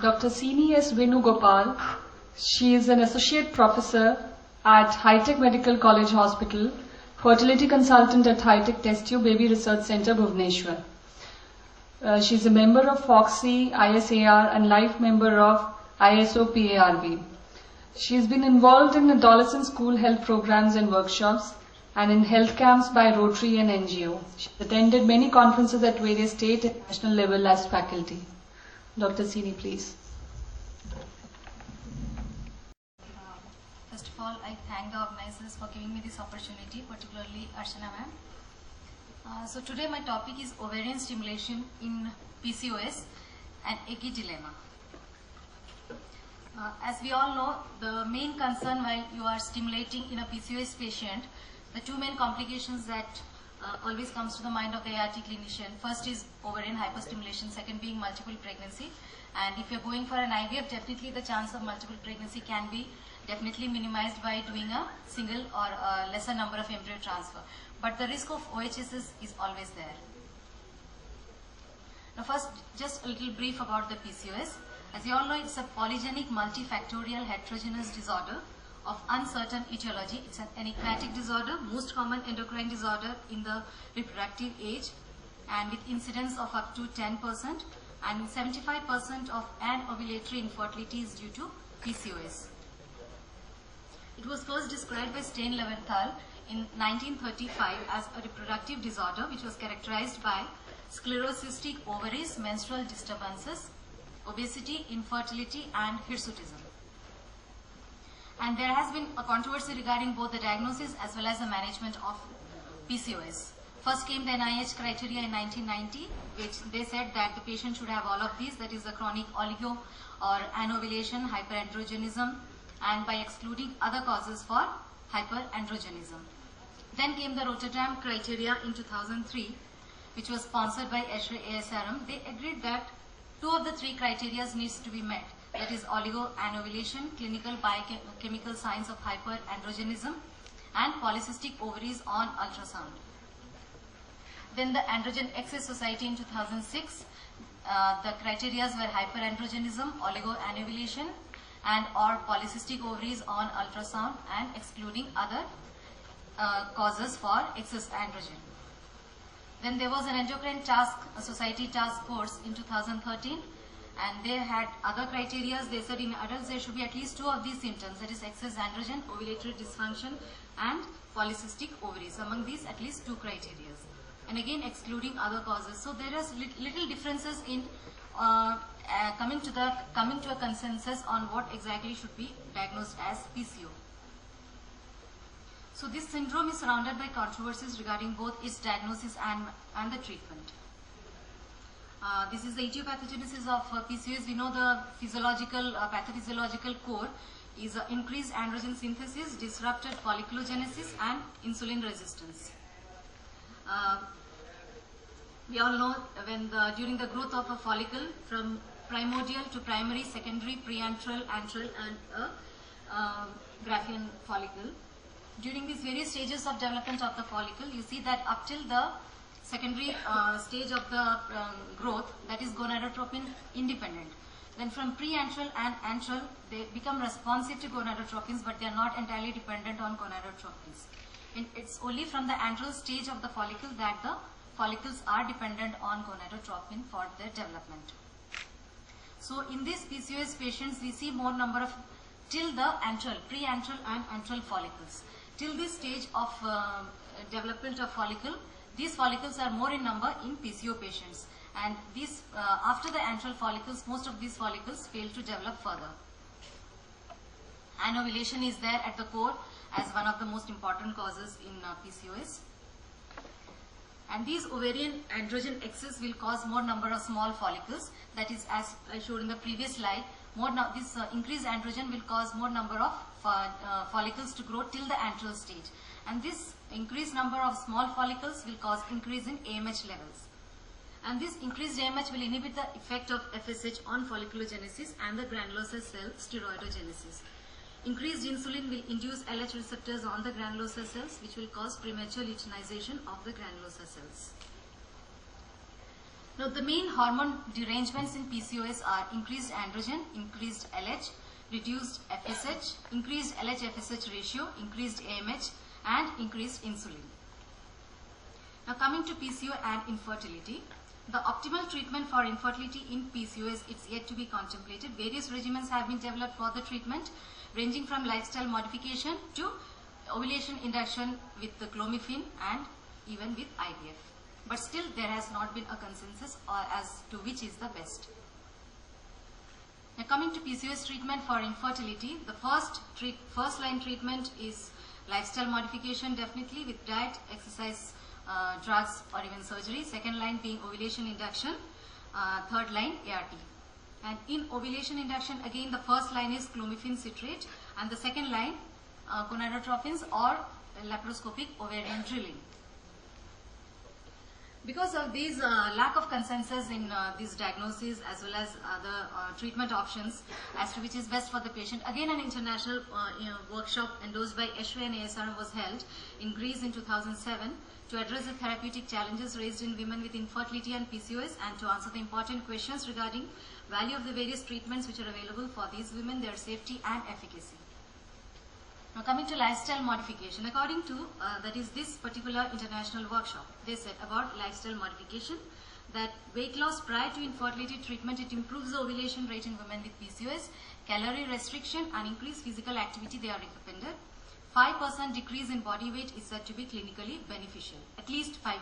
Dr. Sini S. Venugopal. She is an associate professor at High-Tech Medical College Hospital, fertility consultant at High-Tech Test Tube Baby Research Center, Bhubaneswar. She is a member of FOXY, ISAR and life member of ISO PARB. She has been involved in adolescent school health programs and workshops and in health camps by Rotary and NGO. She attended many conferences at various state and national level as faculty. Dr. Sini, please. First of all, I thank the organizers for giving me this opportunity, particularly Archana ma'am. So today my topic is ovarian stimulation in PCOS and Eggy dilemma. As we all know, the main concern while you are stimulating in a PCOS patient, the two main complications that always comes to the mind of the ART clinician. First is ovarian hyperstimulation, second being multiple pregnancy. And if you're going for an IVF, definitely the chance of multiple pregnancy can be definitely minimized by doing a single or a lesser number of embryo transfer. But the risk of OHSS is always there. Now first, just a little brief about the PCOS. As you all know, it's a polygenic multifactorial heterogeneous disorder of uncertain etiology. It's an enigmatic disorder, most common endocrine disorder in the reproductive age, and with incidence of up to 10%, and 75% of anovulatory infertility is due to PCOS. It was first described by Stein-Leventhal in 1935 as a reproductive disorder which was characterized by sclerosistic ovaries, menstrual disturbances, obesity, infertility, and hirsutism. And there has been a controversy regarding both the diagnosis as well as the management of PCOS. First came the NIH criteria in 1990, which they said that the patient should have all of these, that is the chronic oligo or anovulation, hyperandrogenism, and by excluding other causes for hyperandrogenism. Then came the Rotterdam Criteria in 2003, which was sponsored by ASRM. They agreed that two of the three criteria needs to be met. That is oligoanovulation, clinical biochemical signs of hyperandrogenism, and polycystic ovaries on ultrasound. Then the Androgen Excess Society in 2006, the criteria were hyperandrogenism, oligoanovulation, and or polycystic ovaries on ultrasound, and excluding other causes for excess androgen. Then there was an endocrine society task force in 2013, and they had other criteria. They said in adults there should be at least two of these symptoms, that is excess androgen, ovulatory dysfunction, and polycystic ovaries. Among these, at least two criteria. And again, excluding other causes. So there is little differences in coming to a consensus on what exactly should be diagnosed as PCO. So this syndrome is surrounded by controversies regarding both its diagnosis and the treatment. This is the etiopathogenesis of PCOS. We know the physiological, pathophysiological core is increased androgen synthesis, disrupted folliculogenesis, and insulin resistance. We all know when during the growth of a follicle from primordial to primary, secondary, preantral, antral, and a Graafian follicle. During these various stages of development of the follicle, you see that up till the secondary stage of the growth, that is gonadotropin independent. Then from preantral and antral, they become responsive to gonadotropins, but they are not entirely dependent on gonadotropins. And it's only from the antral stage of the follicle that the follicles are dependent on gonadotropin for their development. So in these PCOS patients, we see more number of till the antral, preantral and antral follicles. Till this stage of development of follicle, these follicles are more in number in PCO patients. And these, after the antral follicles, most of these follicles fail to develop further. Anovulation is there at the core as one of the most important causes in PCOS. And these ovarian androgen excess will cause more number of small follicles. That is, as I showed in the previous slide, this increased androgen will cause more number of follicles to grow till the antral stage. And this increased number of small follicles will cause increase in AMH levels. And this increased AMH will inhibit the effect of FSH on folliculogenesis and the granulosa cell steroidogenesis. Increased insulin will induce LH receptors on the granulosa cells, which will cause premature luteinization of the granulosa cells. Now the main hormone derangements in PCOS are increased androgen, increased LH, reduced FSH, increased LH-FSH ratio, increased AMH and increased insulin. Now coming to PCO and infertility. The optimal treatment for infertility in PCOS is yet to be contemplated. Various regimens have been developed for the treatment, ranging from lifestyle modification to ovulation induction with the clomiphene and even with IVF. But still there has not been a consensus as to which is the best. Now coming to PCOS treatment for infertility, the first line treatment is lifestyle modification, definitely with diet, exercise, drugs or even surgery. Second line being ovulation induction. Third line ART. And in ovulation induction, again the first line is clomiphene citrate and the second line gonadotrophins or laparoscopic ovarian drilling. Because of these lack of consensus in these diagnoses as well as other treatment options as to which is best for the patient, again an international workshop endorsed by ESHWE and ASRM was held in Greece in 2007 to address the therapeutic challenges raised in women with infertility and PCOS and to answer the important questions regarding value of the various treatments which are available for these women, their safety and efficacy. Now coming to lifestyle modification, according to that is this particular international workshop, they said about lifestyle modification that weight loss prior to infertility treatment, it improves the ovulation rate in women with PCOS, calorie restriction and increased physical activity they are recommended. 5% decrease in body weight is said to be clinically beneficial, at least 5%.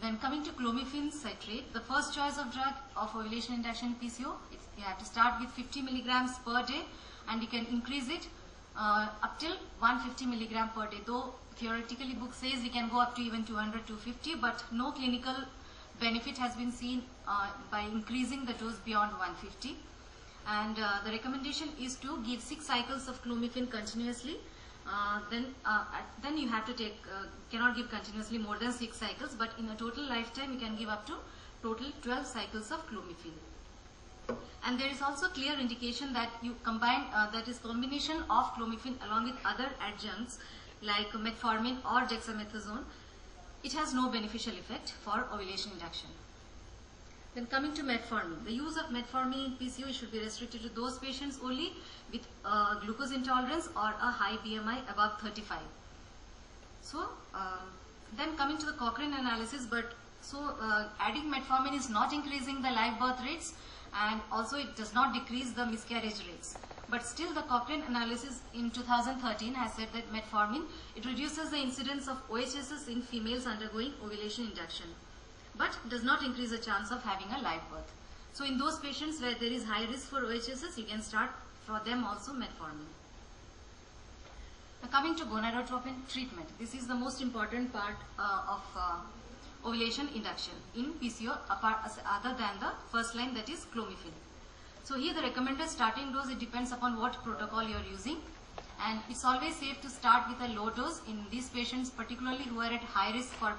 Then coming to clomiphene citrate, the first choice of drug of ovulation induction in PCO, you have to start with 50 milligrams per day and you can increase it up till 150 milligram per day. Though theoretically book says we can go up to even 200, 250, but no clinical benefit has been seen by increasing the dose beyond 150. And the recommendation is to give 6 cycles of clomiphene continuously. Then you have to take, cannot give continuously more than 6 cycles, but in a total lifetime you can give up to total 12 cycles of clomiphene. And there is also clear indication that you combine, that is combination of clomiphene along with other adjuncts like metformin or dexamethasone, it has no beneficial effect for ovulation induction. Then coming to metformin, the use of metformin in PCO should be restricted to those patients only with glucose intolerance or a high BMI above 35. So then coming to the Cochrane analysis, but adding metformin is not increasing the live birth rates and also it does not decrease the miscarriage rates. But still the Cochrane analysis in 2013 has said that metformin, it reduces the incidence of OHSs in females undergoing ovulation induction, but does not increase the chance of having a live birth. So in those patients where there is high risk for OHSs, you can start for them also metformin. Now coming to gonadotropin treatment, this is the most important part of ovulation induction in PCO other than the first line, that is clomiphene. So here the recommended starting dose, it depends upon what protocol you are using, and it's always safe to start with a low dose in these patients particularly who are at high risk for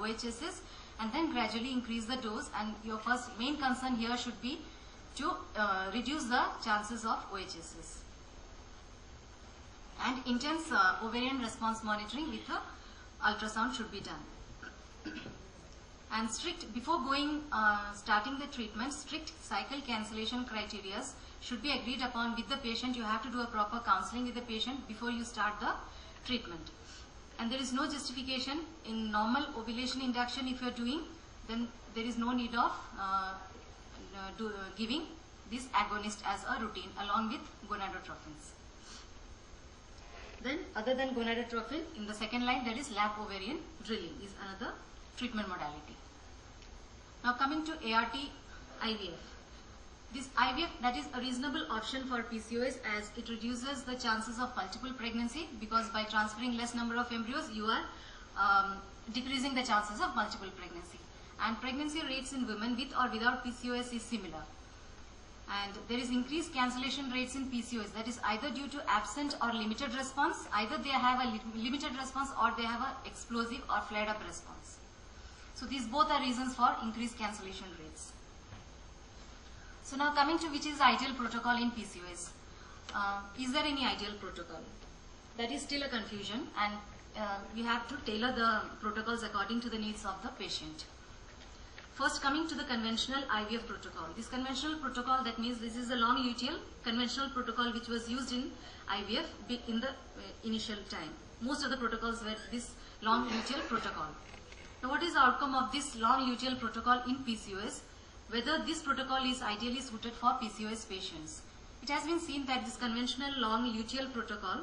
OHSs, and then gradually increase the dose, and your first main concern here should be to reduce the chances of OHSs. And intense ovarian response monitoring with ultrasound should be done. And strict, before starting the treatment, strict cycle cancellation criteria should be agreed upon with the patient. You have to do a proper counseling with the patient before you start the treatment. And there is no justification in normal ovulation induction if you are doing, then there is no need of giving this agonist as a routine along with gonadotrophins. Then other than gonadotrophin, in the second line, that is lap ovarian drilling is another treatment modality. Now coming to ART IVF. This IVF, that is a reasonable option for PCOS as it reduces the chances of multiple pregnancy, because by transferring less number of embryos you are decreasing the chances of multiple pregnancy. And pregnancy rates in women with or without PCOS is similar. And there is increased cancellation rates in PCOS, that is either due to absent or limited response, either they have a limited response or they have an explosive or flared up response. So these both are reasons for increased cancellation rates. So now coming to which is ideal protocol in PCOS. Is there any ideal protocol? That is still a confusion, and we have to tailor the protocols according to the needs of the patient. First, coming to the conventional IVF protocol. This conventional protocol, that means this is a long luteal conventional protocol which was used in IVF in the initial time. Most of the protocols were this long luteal protocol. Now, what is the outcome of this long luteal protocol in PCOS? Whether this protocol is ideally suited for PCOS patients. It has been seen that this conventional long luteal protocol,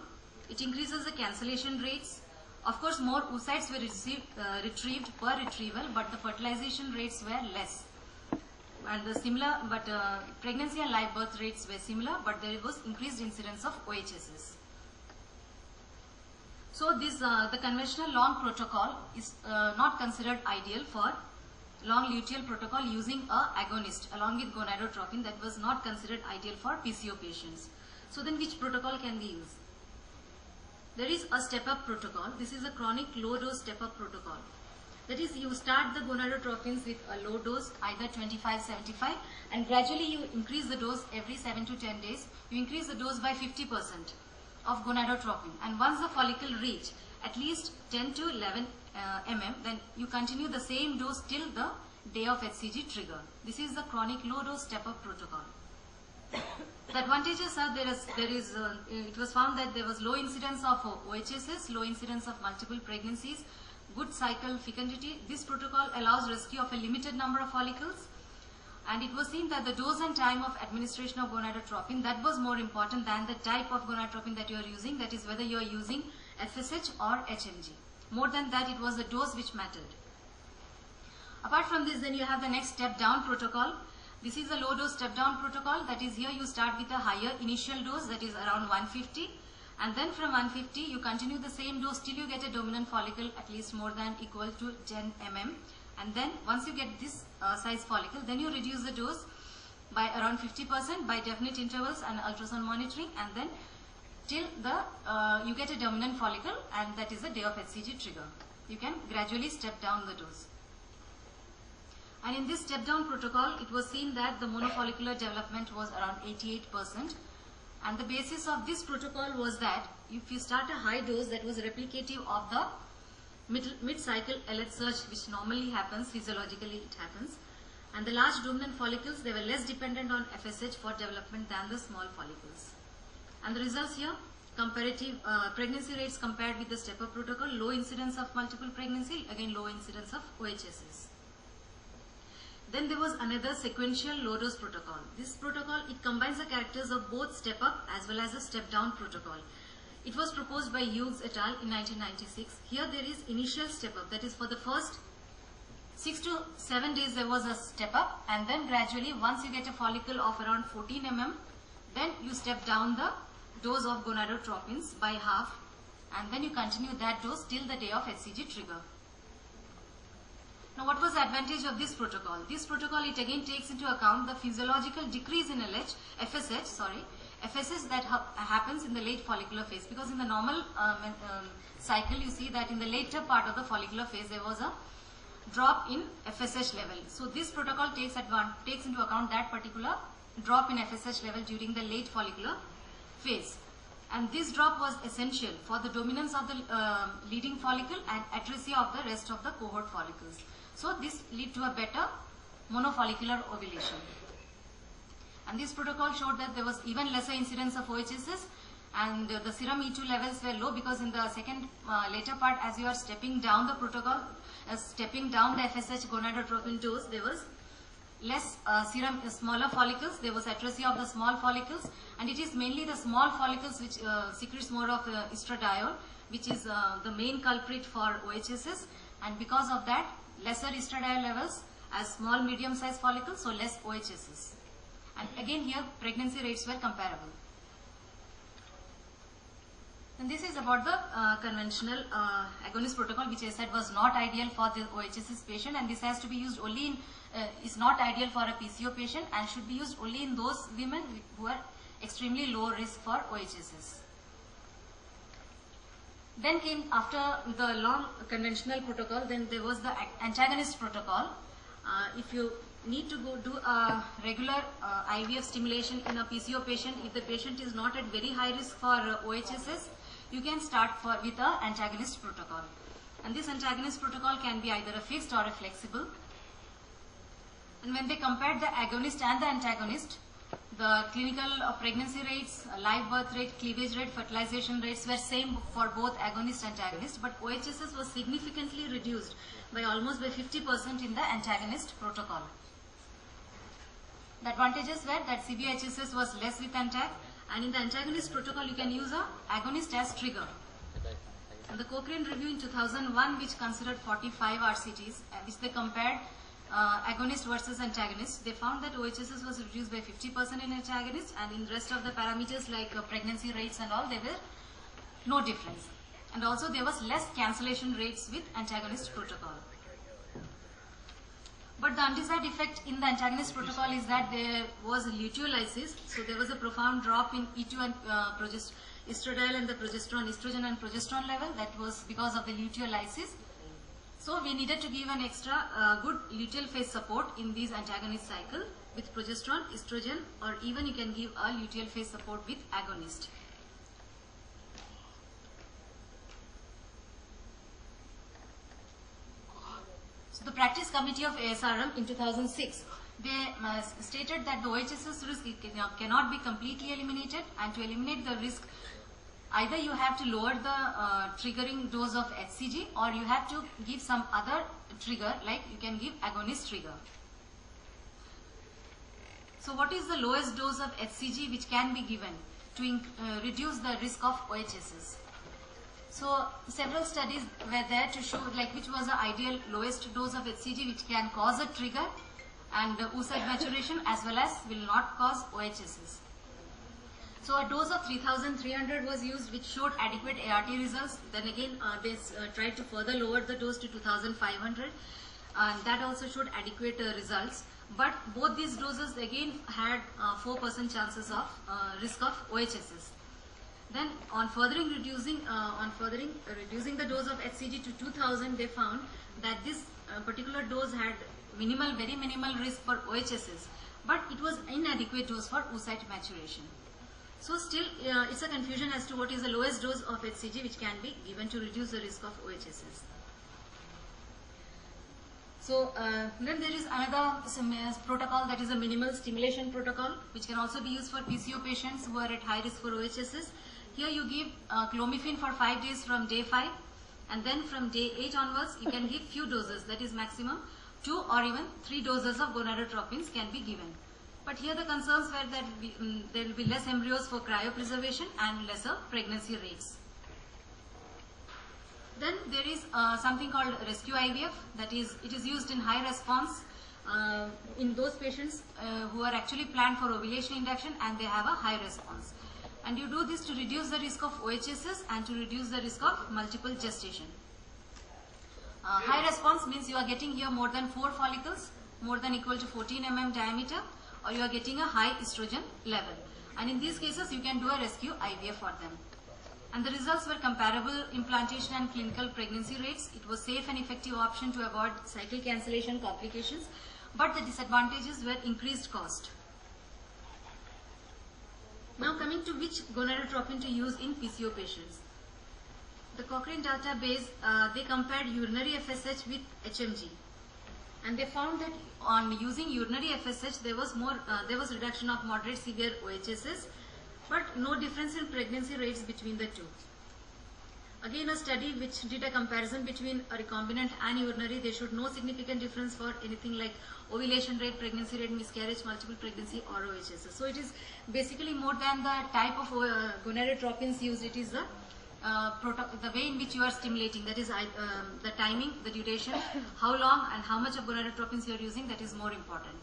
it increases the cancellation rates. Of course, more oocytes were retrieved per retrieval, but the fertilization rates were less. And the similar, but pregnancy and live birth rates were similar, but there was increased incidence of OHSs. So this the conventional long protocol is not considered ideal for long luteal protocol using a agonist along with gonadotropin. That was not considered ideal for PCO patients. So then which protocol can we use? There is a step-up protocol. This is a chronic low-dose step-up protocol. That is, you start the gonadotropins with a low dose, either 25-75, and gradually you increase the dose every 7 to 10 days. You increase the dose by 50% of gonadotropin. And once the follicle reach at least 10 to 11 mm, then you continue the same dose till the day of HCG trigger. This is the chronic low-dose step-up protocol. The advantages are it was found that there was low incidence of OHSs, low incidence of multiple pregnancies, good cycle fecundity. This protocol allows rescue of a limited number of follicles, and it was seen that the dose and time of administration of gonadotropin, that was more important than the type of gonadotropin that you are using, that is whether you are using FSH or HMG. More than that, it was the dose which mattered. Apart from this, then you have the next step down protocol. This is a low dose step down protocol. That is, here you start with a higher initial dose, that is around 150, and then from 150 you continue the same dose till you get a dominant follicle at least more than equal to 10 mm, and then once you get this size follicle, then you reduce the dose by around 50% by definite intervals and ultrasound monitoring, and then till you get a dominant follicle, and that is the day of HCG trigger. You can gradually step down the dose. And in this step down protocol, it was seen that the monofollicular development was around 88%. And the basis of this protocol was that if you start a high dose that was replicative of the mid-cycle LH surge, which normally happens, physiologically it happens, and the large dominant follicles, they were less dependent on FSH for development than the small follicles. And the results here, comparative pregnancy rates compared with the step-up protocol, low incidence of multiple pregnancy, again low incidence of OHSs. Then there was another sequential low-dose protocol. This protocol, it combines the characters of both step-up as well as a step-down protocol. It was proposed by Hughes et al. In 1996. Here there is initial step-up, that is for the first 6 to 7 days there was a step-up, and then gradually once you get a follicle of around 14 mm, then you step down the dose of gonadotropins by half, and then you continue that dose till the day of HCG trigger. Now, what was the advantage of this protocol? This protocol, it again takes into account the physiological decrease in FSH that happens in the late follicular phase, because in the normal cycle you see that in the later part of the follicular phase there was a drop in FSH level. So this protocol takes into account that particular drop in FSH level during the late follicular phase. And this drop was essential for the dominance of the leading follicle and atresia of the rest of the cohort follicles. So this lead to a better monofollicular ovulation. And this protocol showed that there was even lesser incidence of OHSs, and the serum E2 levels were low, because in the second later part, as you are stepping down the protocol, stepping down the FSH gonadotropin dose, there was less serum, smaller follicles, there was atresia of the small follicles, and it is mainly the small follicles which secretes more of estradiol, which is the main culprit for OHSs, and because of that, lesser estradiol levels as small medium sized follicles, so less OHSs. And again here pregnancy rates were comparable. And this is about the conventional agonist protocol, which I said was not ideal for the OHSs patient, and this has to be used only in, is not ideal for a PCO patient and should be used only in those women who are extremely low risk for OHSs. Then came, after the long conventional protocol, then there was the antagonist protocol. If you need to go do a regular IVF stimulation in a PCO patient, if the patient is not at very high risk for OHSs, you can start with an antagonist protocol. And this antagonist protocol can be either a fixed or a flexible. And when they compared the agonist and the antagonist, the clinical pregnancy rates, live birth rate, cleavage rate, fertilization rates were same for both agonist and antagonist, but OHSS was significantly reduced by almost by 50% in the antagonist protocol. The advantages were that CBHSS was less with antag, and in the antagonist protocol you can use a agonist as trigger. And the Cochrane review in 2001, which considered 45 RCTs, which they compared agonist versus antagonist, they found that OHSS was reduced by 50% in antagonist, and in the rest of the parameters like pregnancy rates and all, there were no difference. And also there was less cancellation rates with antagonist protocol. But the undesired effect in the antagonist protocol is that there was luteolysis, so there was a profound drop in E2 and estradiol and the estrogen and progesterone level. That was because of the luteolysis. So we needed to give an extra good luteal phase support in these antagonist cycle with progesterone, estrogen, or even you can give a luteal phase support with agonist. So the practice committee of ASRM in 2006, they stated that the OHSS risk cannot be completely eliminated, and to eliminate the risk, either you have to lower the triggering dose of HCG, or you have to give some other trigger, like you can give agonist trigger. So what is the lowest dose of HCG which can be given to reduce the risk of OHSS? So several studies were there to show like which was the ideal lowest dose of HCG which can cause a trigger and oocyte maturation as well as will not cause OHSS. So a dose of 3300 was used, which showed adequate ART results. Then again they tried to further lower the dose to 2500, and that also showed adequate results. But both these doses again had 4% chances of risk of OHSS. Then on furthering reducing the dose of HCG to 2000, they found that this particular dose had very minimal risk for OHSS, but it was inadequate dose for oocyte maturation. So still it's a confusion as to what is the lowest dose of HCG which can be given to reduce the risk of OHSS. So then there is another protocol, that is a minimal stimulation protocol, which can also be used for PCO patients who are at high risk for OHSS. Here you give clomiphene for 5 days from day 5, and then from day 8 onwards you can give few doses, that is maximum 2 or even 3 doses of gonadotropins can be given. But here the concerns were that there will be less embryos for cryopreservation and lesser pregnancy rates. Then there is something called rescue IVF, that is, it is used in high response in those patients who are actually planned for ovulation induction and they have a high response. And you do this to reduce the risk of OHSS and to reduce the risk of multiple gestation. High response means you are getting here more than 4 follicles, more than equal to 14 mm diameter, or you are getting a high estrogen level. And in these cases you can do a rescue IVF for them. And the results were comparable implantation and clinical pregnancy rates. It was safe and effective option to avoid cycle cancellation complications, but the disadvantages were increased cost. Now coming to which gonadotropin to use in PCO patients. The Cochrane database, they compared urinary FSH with HMG, and they found that on using urinary FSH there was reduction of moderate severe OHSS, but no difference in pregnancy rates between the two. Again, a study which did a comparison between a recombinant and urinary, they showed no significant difference for anything like ovulation rate, pregnancy rate, miscarriage, multiple pregnancy, or OHSS. So it is basically more than the type of gonadotropins used, it is the way in which you are stimulating, that is the timing, the duration, how long and how much of gonadotropins you are using, that is more important.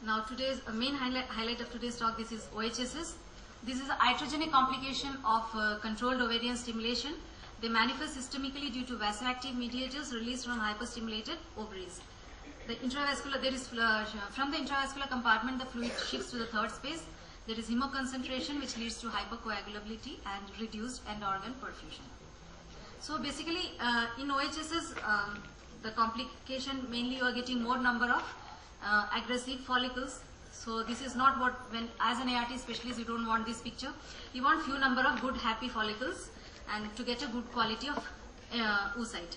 Now today's main highlight of today's talk, this is OHSS. This is an iatrogenic complication of controlled ovarian stimulation. They manifest systemically due to vasoactive mediators released from hyperstimulated ovaries. The intravascular, from the intravascular compartment, the fluid shifts to the third space. There is hemoconcentration which leads to hypercoagulability and reduced end organ perfusion. So basically in OHSS, the complication, mainly you are getting more number of aggressive follicles. So this is not what, when as an ART specialist you don't want this picture. You want few number of good happy follicles and to get a good quality of oocyte.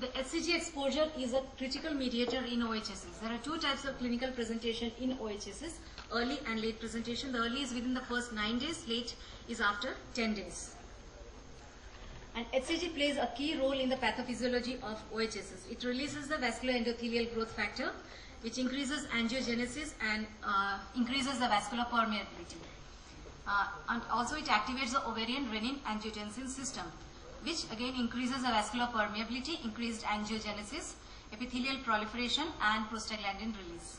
The HCG exposure is a critical mediator in OHSS. There are two types of clinical presentation in OHSS, early and late presentation. The early is within the first 9 days, late is after 10 days. And HCG plays a key role in the pathophysiology of OHSS. It releases the vascular endothelial growth factor, which increases angiogenesis and increases the vascular permeability. And also it activates the ovarian renin-angiotensin system, which again increases the vascular permeability, increased angiogenesis, epithelial proliferation and prostaglandin release.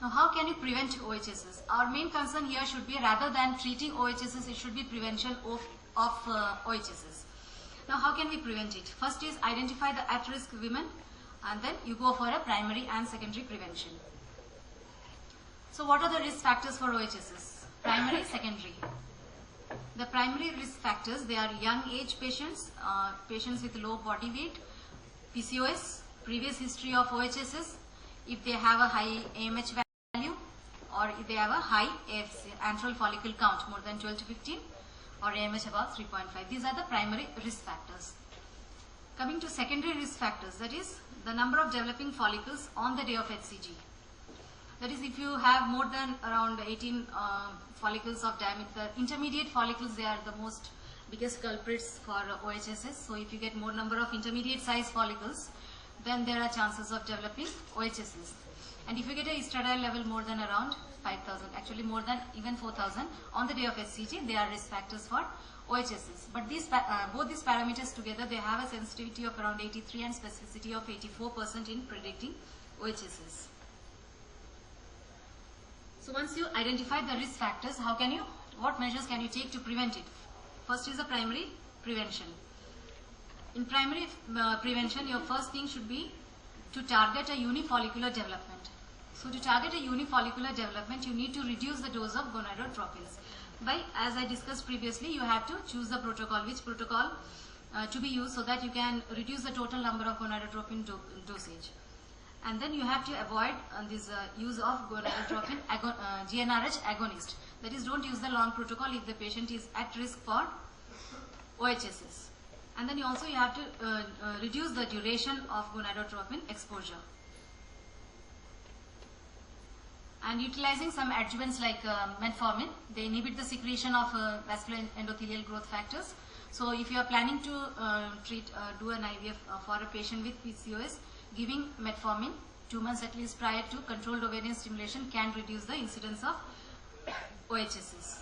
Now how can you prevent OHSS? Our main concern here should be, rather than treating OHSS, it should be prevention of OHSS. Now how can we prevent it? First is identify the at-risk women, and then you go for a primary and secondary prevention. So what are the risk factors for OHSS? Primary, secondary. The primary risk factors, they are young age patients, patients with low body weight, PCOS, previous history of OHSS, if they have a high AMH value, or if they have a high AFC, antral follicle count more than 12 to 15, or AMH above 3.5. These are the primary risk factors. Coming to secondary risk factors, that is the number of developing follicles on the day of HCG. That is, if you have more than around 18 follicles of diameter, intermediate follicles, they are the most biggest culprits for OHSS. So if you get more number of intermediate size follicles, then there are chances of developing OHSS. And if you get a estradiol level more than around 5,000, actually more than even 4,000 on the day of HCG, they are risk factors for OHSS. But these both these parameters together, they have a sensitivity of around 83 and specificity of 84% in predicting OHSS. So once you identify the risk factors, what measures can you take to prevent it? First is the primary prevention. In primary prevention, your first thing should be to target a unifollicular development. So to target a unifollicular development, you need to reduce the dose of gonadotropins. As I discussed previously, you have to choose the protocol, which protocol to be used, so that you can reduce the total number of gonadotropin dosage. And then you have to avoid this use of gonadotropin GnRH agonist. That is, don't use the long protocol if the patient is at risk for OHSS. And then you have to reduce the duration of gonadotropin exposure. And utilizing some adjuvants like metformin, they inhibit the secretion of vascular endothelial growth factors. So if you are planning to do an IVF for a patient with PCOS, giving metformin 2 months at least prior to controlled ovarian stimulation can reduce the incidence of OHSS.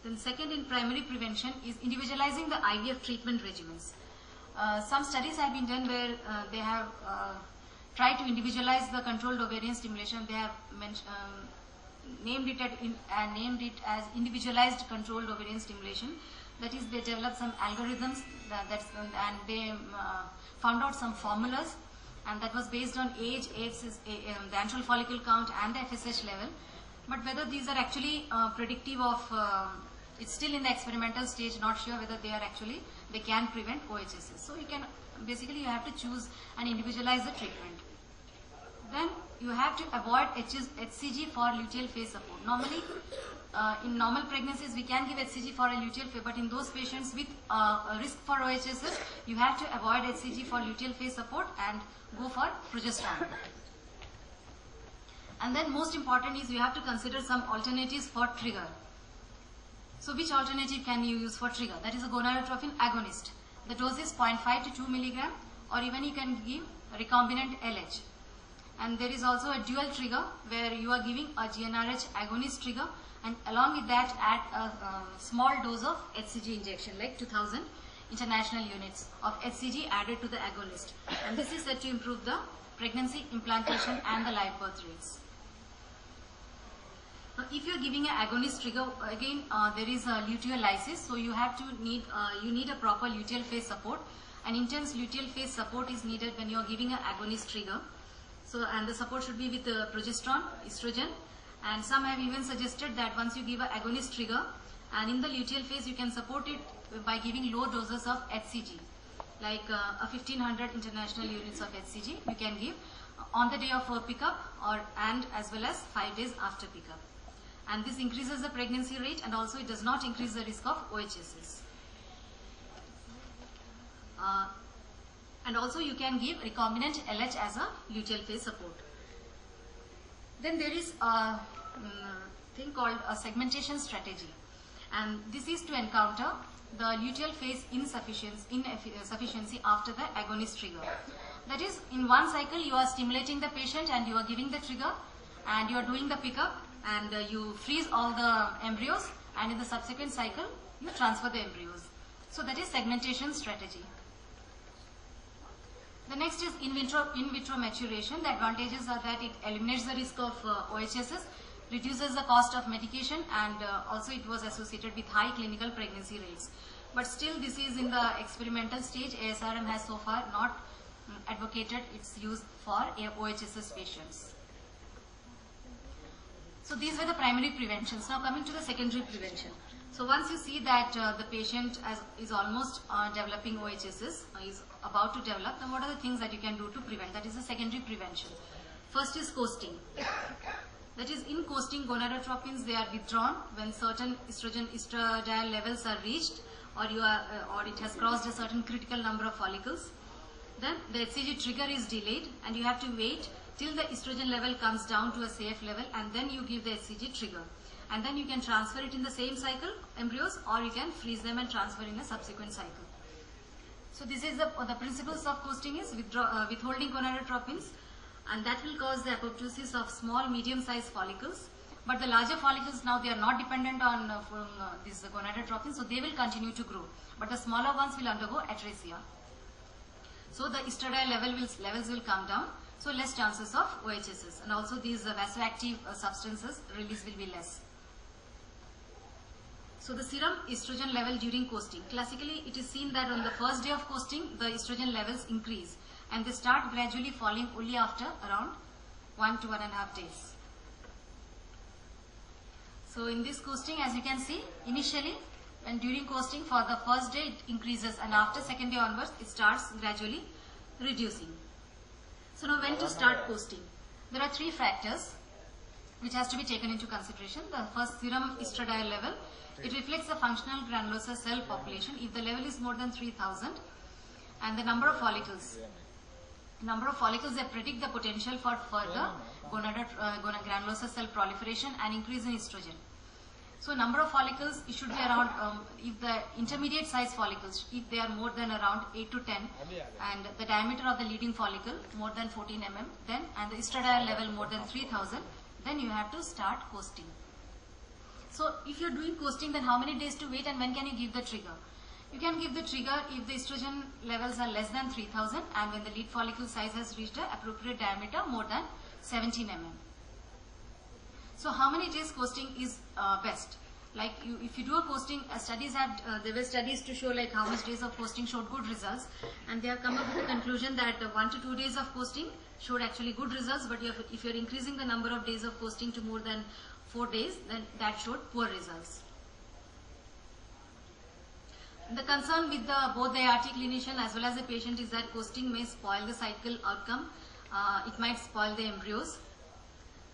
Then second in primary prevention is individualizing the IVF treatment regimens. Some studies have been done where they have tried to individualize the controlled ovarian stimulation. They have named it as individualized controlled ovarian stimulation. That is, they developed some algorithms and they found out some formulas, and that was based on age, the antral follicle count and the FSH level. But whether these are actually predictive of, it's still in the experimental stage, not sure whether they can prevent OHSS. So you have to choose and individualize the treatment. Then you have to avoid HCG for luteal phase support. Normally, in normal pregnancies, we can give HCG for a luteal phase, but in those patients with a risk for OHSS, you have to avoid HCG for luteal phase support and go for progesterone. And then most important is you have to consider some alternatives for trigger. So which alternative can you use for trigger? That is a gonadotropin agonist. The dose is 0.5 to 2 milligram, or even you can give recombinant LH. And there is also a dual trigger where you are giving a GnRH agonist trigger, and along with that add a small dose of HCG injection, like 2000 international units of HCG added to the agonist. And this is said to improve the pregnancy, implantation and the live birth rates. Now, if you are giving an agonist trigger, again there is a luteal lysis, so you need a proper luteal phase support. An intense luteal phase support is needed when you are giving an agonist trigger. So, and the support should be with progesterone, estrogen, and some have even suggested that once you give an agonist trigger, and in the luteal phase you can support it by giving low doses of HCG, like 1500 international units of HCG you can give on the day of pickup and as well as 5 days after pickup. And this increases the pregnancy rate, and also it does not increase the risk of OHSS. And also you can give recombinant LH as a luteal phase support. Then there is a thing called a segmentation strategy, and this is to encounter the luteal phase insufficiency after the agonist trigger. That is, in one cycle you are stimulating the patient and you are giving the trigger and you are doing the pickup and you freeze all the embryos, and in the subsequent cycle you transfer the embryos. So that is segmentation strategy. The next is in vitro maturation. The advantages are that it eliminates the risk of OHSs, reduces the cost of medication, and also it was associated with high clinical pregnancy rates. But still this is in the experimental stage. ASRM has so far not advocated its use for OHSS patients. So these were the primary preventions. Now coming to the secondary prevention. So once you see that the patient is almost developing OHSS, is about to develop, then what are the things that you can do to prevent? That is the secondary prevention. First is coasting. That is, in coasting, gonadotropins, they are withdrawn when certain estradiol levels are reached, or it has crossed a certain critical number of follicles. Then the HCG trigger is delayed, and you have to wait till the estrogen level comes down to a safe level, and then you give the HCG trigger. And then you can transfer it in the same cycle, embryos, or you can freeze them and transfer in a subsequent cycle. So this is the principles of coasting is withholding gonadotropins, and that will cause the apoptosis of small, medium-sized follicles. But the larger follicles now, they are not dependent on these gonadotropins, so they will continue to grow. But the smaller ones will undergo atresia. So the estradiol levels will come down, so less chances of OHSs, and also these vasoactive substances release will be less. So the serum estrogen level during coasting. Classically, it is seen that on the first day of coasting, the estrogen levels increase, and they start gradually falling only after around 1 to 1.5 days. So in this coasting, as you can see, initially when during coasting for the first day it increases, and after second day onwards it starts gradually reducing. So now when to start coasting? There are 3 factors which has to be taken into consideration. The first, serum estradiol level. It reflects the functional granulosa cell population. If the level is more than 3000, and the number of follicles. They predict the potential for further granulosa cell proliferation and increase in estrogen. So number of follicles, it should be around, if the intermediate size follicles, if they are more than around 8 to 10, and the diameter of the leading follicle more than 14 mm, then, and the estradiol level more than 3000, then you have to start coasting. So if you are doing coasting, then how many days to wait, and when can you give the trigger? You can give the trigger if the estrogen levels are less than 3000 and when the lead follicle size has reached an appropriate diameter more than 17 mm. So how many days coasting is best? Like if you do a coasting, there were studies to show like how much days of coasting showed good results, and they have come up with the conclusion that 1 to 2 days of coasting showed actually good results, but if you are increasing the number of days of coasting to more than 4 days, then that showed poor results. The concern with both the ART clinician as well as the patient is that coasting may spoil the cycle outcome. It might spoil the embryos.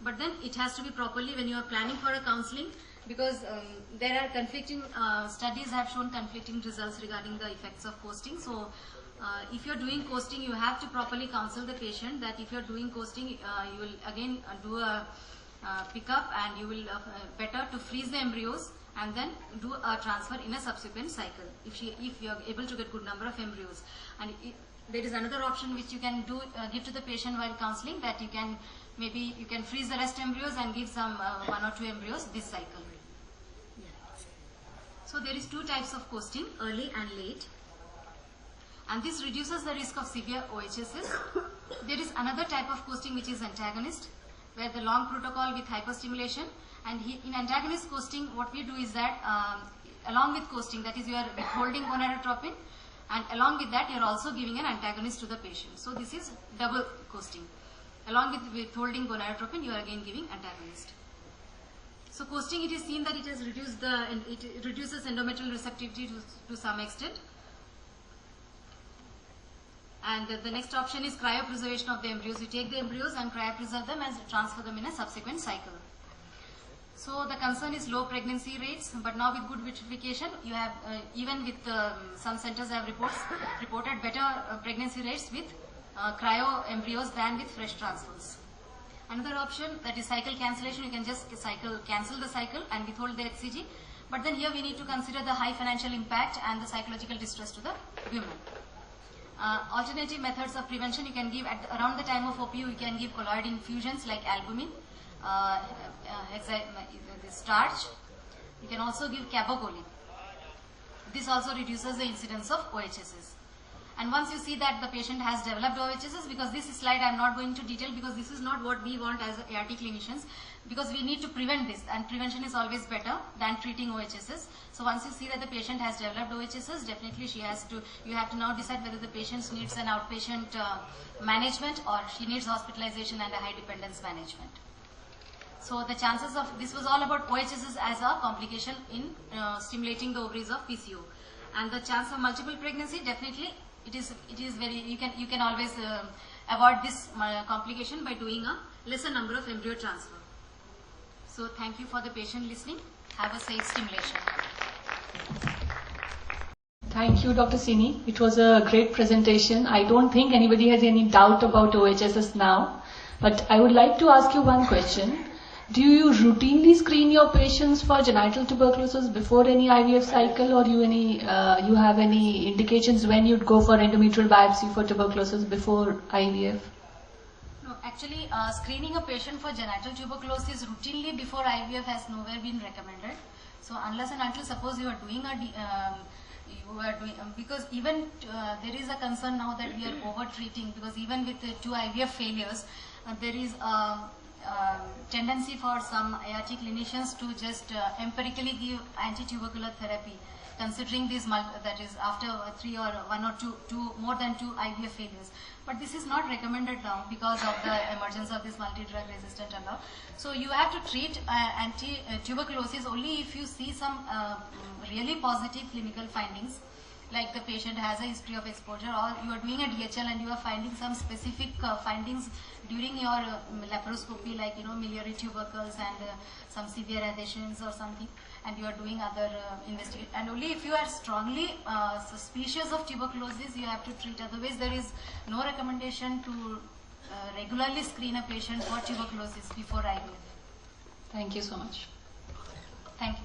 But then it has to be properly when you are planning for a counseling, because there are conflicting, studies have shown conflicting results regarding the effects of coasting. So if you are doing coasting, you have to properly counsel the patient that if you are doing coasting, you will again do a pickup, and you will better to freeze the embryos and then do a transfer in a subsequent cycle if you are able to get good number of embryos. And there is another option which you can do, give to the patient while counseling, that you can freeze the rest embryos and give some 1 or 2 embryos this cycle. So there is 2 types of coasting, early and late, and this reduces the risk of severe OHSs. There is another type of coasting which is antagonist, where the long protocol with hyperstimulation, and in antagonist coasting what we do is that along with coasting, that is you are withholding gonadotropin, and along with that you are also giving an antagonist to the patient. So this is double coasting. Along with withholding gonadotropin, you are again giving antagonist. So coasting, it is seen that it has it reduces endometrial receptivity to some extent. And the next option is cryopreservation of the embryos. You take the embryos and cryopreserve them and transfer them in a subsequent cycle. So the concern is low pregnancy rates, but now with good vitrification, you have even with some centers have reported better pregnancy rates with cryo embryos than with fresh transfers. Another option, that is cycle cancellation. You can just cancel the cycle and withhold the HCG. But then here we need to consider the high financial impact and the psychological distress to the women. Alternative methods of prevention, you can give around the time of OPU, you can give colloid infusions like albumin, the starch. You can also give cabocholine. This also reduces the incidence of OHSs. And once you see that the patient has developed OHSs, because this slide I am not going to detail because this is not what we want as ART clinicians, because we need to prevent this, and prevention is always better than treating OHSs. So once you see that the patient has developed OHSs, definitely you have to now decide whether the patient needs an outpatient management or she needs hospitalization and a high dependence management. So the chances of, this was all about OHSs as a complication in stimulating the ovaries of PCO. And the chance of multiple pregnancy, definitely it is very, you can always avoid this complication by doing a lesser number of embryo transfer. So thank you for the patient listening. Have a safe stimulation. Thank you, Dr. Sini. It was a great presentation. I don't think anybody has any doubt about OHSs now, but I would like to ask you one question. Do you routinely screen your patients for genital tuberculosis before any IVF cycle, or you have any indications when you'd go for endometrial biopsy for tuberculosis before IVF? No, actually screening a patient for genital tuberculosis routinely before IVF has nowhere been recommended. So unless and until suppose you are doing because even there is a concern now that we are over treating, because even with 2 IVF failures, there is a tendency for some ART clinicians to just empirically give anti-tubercular therapy, considering this that is after 3 or 1 or 2 more than 2 IVF failures. But this is not recommended now because of the emergence of this multi-drug resistant and all. So you have to treat anti-tuberculosis only if you see some really positive clinical findings, like the patient has a history of exposure, or you are doing a DHL and you are finding some specific findings during your laparoscopy, like miliary tubercles and some severe adhesions or something, and you are doing other investigation. And only if you are strongly suspicious of tuberculosis, you have to treat. Otherwise, there is no recommendation to regularly screen a patient for tuberculosis before IVF. Thank you so much. Thank you.